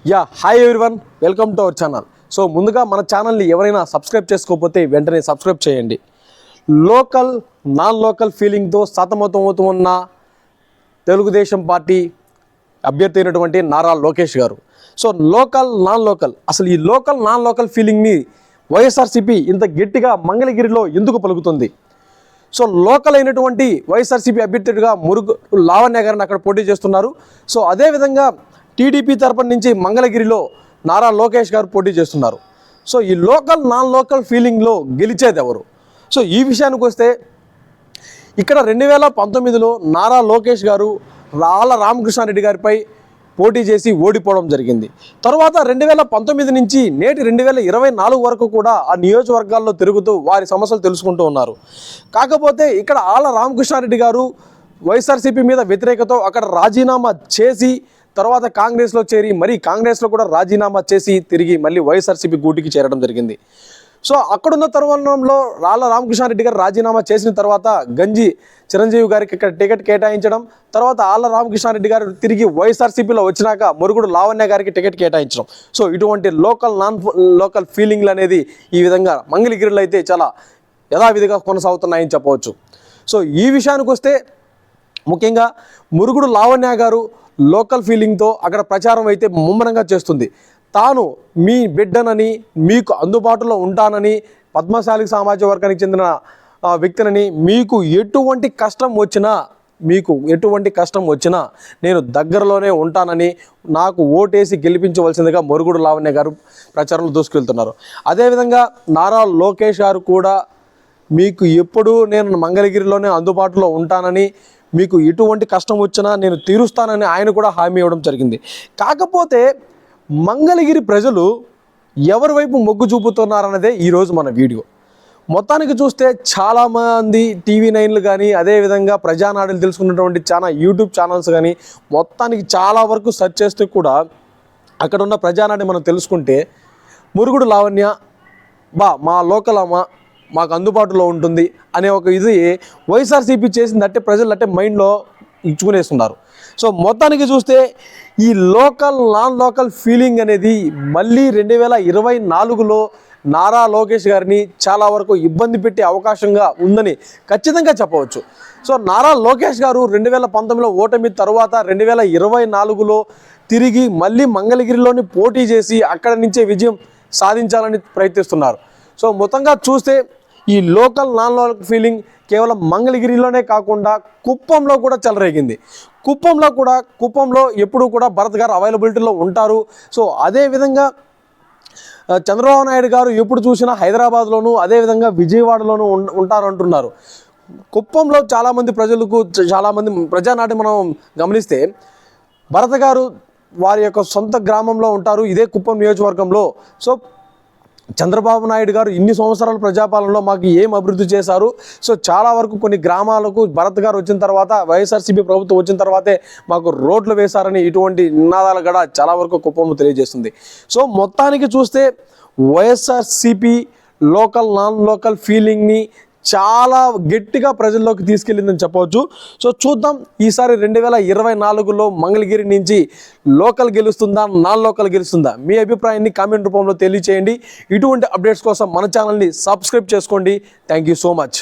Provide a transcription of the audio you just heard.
Hi everyone, welcome to our channel. So ముందుగా మన ఛానల్ని ఎవరైనా సబ్స్క్రైబ్ చేసుకోకపోతే వెంటనే సబ్స్క్రైబ్ చేయండి. లోకల్ నాన్ లోకల్ ఫీలింగ్తో సతమతమవుతున్న తెలుగుదేశం పార్టీ అభ్యర్థి అయినటువంటి నారా లోకేష్ గారు. సో లోకల్ నాన్ లోకల్, అసలు ఈ లోకల్ నాన్ లోకల్ ఫీలింగ్ని వైఎస్ఆర్సీపీ ఇంత గట్టిగా మంగళగిరిలో ఎందుకు పలుకుతుంది? సో లోకల్ అయినటువంటి వైఎస్ఆర్సీపీ అభ్యర్థిగా మురుగు లావణ్య గారిని అక్కడ పోటీ చేస్తున్నారు. సో అదేవిధంగా టీడీపీ తరపున నుంచి మంగళగిరిలో నారా లోకేష్ గారు పోటీ చేస్తున్నారు. సో ఈ లోకల్ నాన్ లోకల్ ఫీలింగ్లో గెలిచేది ఎవరు? సో ఈ విషయానికి వస్తే ఇక్కడ 2019లో నారా లోకేష్ గారు ఆళ్ళ రామకృష్ణారెడ్డి గారిపై పోటీ చేసి ఓడిపోవడం జరిగింది. తర్వాత 2019 నుంచి నేటి 2024 వరకు కూడా ఆ నియోజకవర్గాల్లో తిరుగుతూ వారి సమస్యలు తెలుసుకుంటూ ఉన్నారు. కాకపోతే ఇక్కడ ఆళ్ళ రామకృష్ణారెడ్డి గారు వైఎస్ఆర్సీపీ మీద వ్యతిరేకతో అక్కడ రాజీనామా చేసి తర్వాత కాంగ్రెస్లో చేరి మరీ కాంగ్రెస్లో కూడా రాజీనామా చేసి తిరిగి మళ్ళీ వైఎస్ఆర్సీపీ గూటికి చేరడం జరిగింది. సో అక్కడున్న తరుణంలో ఆళ్ళ రామకృష్ణారెడ్డి గారు రాజీనామా చేసిన తర్వాత గంజి చిరంజీవి గారికి ఇక్కడ టికెట్ కేటాయించడం, తర్వాత ఆళ్ళ రామకృష్ణారెడ్డి గారు తిరిగి వైఎస్ఆర్సీపీలో వచ్చినాక మురుగుడు లావణ్య గారికి టికెట్ కేటాయించడం. సో ఇటువంటి లోకల్ నాన్ లోకల్ ఫీలింగ్లు అనేది ఈ విధంగా మంగళగిరిలో అయితే చాలా యథావిధిగా కొనసాగుతున్నాయని చెప్పవచ్చు. సో ఈ విషయానికి వస్తే ముఖ్యంగా మురుగుడు లావణ్య గారు లోకల్ ఫీలింగ్తో అక్కడ ప్రచారం అయితే ముమ్మరంగా చేస్తుంది. తాను మీ బిడ్డనని, మీకు అందుబాటులో ఉంటానని, పద్మశాలి సామాజిక వర్గానికి చెందిన వ్యక్తినని, మీకు ఎటువంటి కష్టం వచ్చినా నేను దగ్గరలోనే ఉంటానని, నాకు ఓటేసి గెలిపించవలసిందిగా మురుగుడు లావణ్య గారు ప్రచారంలో దూసుకెళ్తున్నారు. అదేవిధంగా నారా లోకేష్ గారు కూడా మీకు ఎప్పుడూ నేను మంగళగిరిలోనే అందుబాటులో ఉంటానని, మీకు ఎటువంటి కష్టం వచ్చినా నేను తీరుస్తానని ఆయన కూడా హామీ ఇవ్వడం జరిగింది. కాకపోతే మంగళగిరి ప్రజలు ఎవరి వైపు మొగ్గు చూపుతున్నారన్నదే ఈరోజు మన వీడియో. మొత్తానికి చూస్తే చాలామంది TV9లు కానీ అదేవిధంగా ప్రజానాడులు తెలుసుకున్నటువంటి చాలా యూట్యూబ్ ఛానల్స్ కానీ మొత్తానికి చాలా వరకు సెర్చ్ చేస్తే కూడా అక్కడ ఉన్న ప్రజానాడిని మనం తెలుసుకుంటే మురుగుడు లావణ్య మా లోకల్ అమ్మ మాకు అందుబాటులో ఉంటుంది అనే ఒక ఇది వైఎస్ఆర్సీపీ చేసిందంటే ప్రజలు అంటే మైండ్లో ఇచ్చుకునేస్తున్నారు. సో మొత్తానికి చూస్తే ఈ లోకల్ నాన్ లోకల్ ఫీలింగ్ అనేది మళ్ళీ 2024లో నారా లోకేష్ గారిని చాలా వరకు ఇబ్బంది పెట్టే అవకాశంగా ఉందని ఖచ్చితంగా చెప్పవచ్చు. సో నారా లోకేష్ గారు 2019లో ఓటమి తర్వాత 2024లో తిరిగి మళ్ళీ మంగళగిరిలోని పోటీ చేసి అక్కడి నుంచే విజయం సాధించాలని ప్రయత్నిస్తున్నారు. సో మొత్తంగా చూస్తే ఈ లోకల్ నాన్ లోకల్ ఫీలింగ్ కేవలం మంగళగిరిలోనే కాకుండా కుప్పంలో కూడా చెలరేగింది. కుప్పంలో ఎప్పుడు కూడా భరత్ గారు అవైలబిలిటీలో ఉంటారు. సో అదేవిధంగా చంద్రబాబు నాయుడు గారు ఎప్పుడు చూసినా హైదరాబాద్లోనూ అదేవిధంగా విజయవాడలోనూ ఉంటారంటున్నారు. కుప్పంలో చాలామంది ప్రజానాటి మనం గమనిస్తే భరత్ గారు వారి యొక్క సొంత గ్రామంలో ఉంటారు, ఇదే కుప్పం నియోజకవర్గంలో. సో చంద్రబాబు నాయుడు గారు ఇన్ని సంవత్సరాల ప్రజాపాలనలో మాకు ఏం అభివృద్ధి చేశారు, సో చాలా వరకు కొన్ని గ్రామాలకు భరత్ గారు వచ్చిన తర్వాత వైఎస్ఆర్సీపీ ప్రభుత్వం వచ్చిన తర్వాతే మాకు రోడ్లు వేశారని ఇటువంటి నినాదాలు కూడా చాలా వరకు కుప్పంలో తెలియజేస్తుంది. సో మొత్తానికి చూస్తే వైఎస్ఆర్సీపీ లోకల్ నాన్ లోకల్ ఫీలింగ్ని చాలా గట్టిగా ప్రజల్లోకి తీసుకెళ్ళిందని చెప్పవచ్చు. సో చూద్దాం ఈసారి 2024లో మంగళగిరి నుంచి లోకల్ గెలుస్తుందా నాన్ లోకల్ గెలుస్తుందా? మీ అభిప్రాయాన్ని కామెంట్ రూపంలో తెలియచేయండి. ఇటువంటి అప్డేట్స్ కోసం మన ఛానల్ని సబ్స్క్రైబ్ చేసుకోండి. Thank you so much.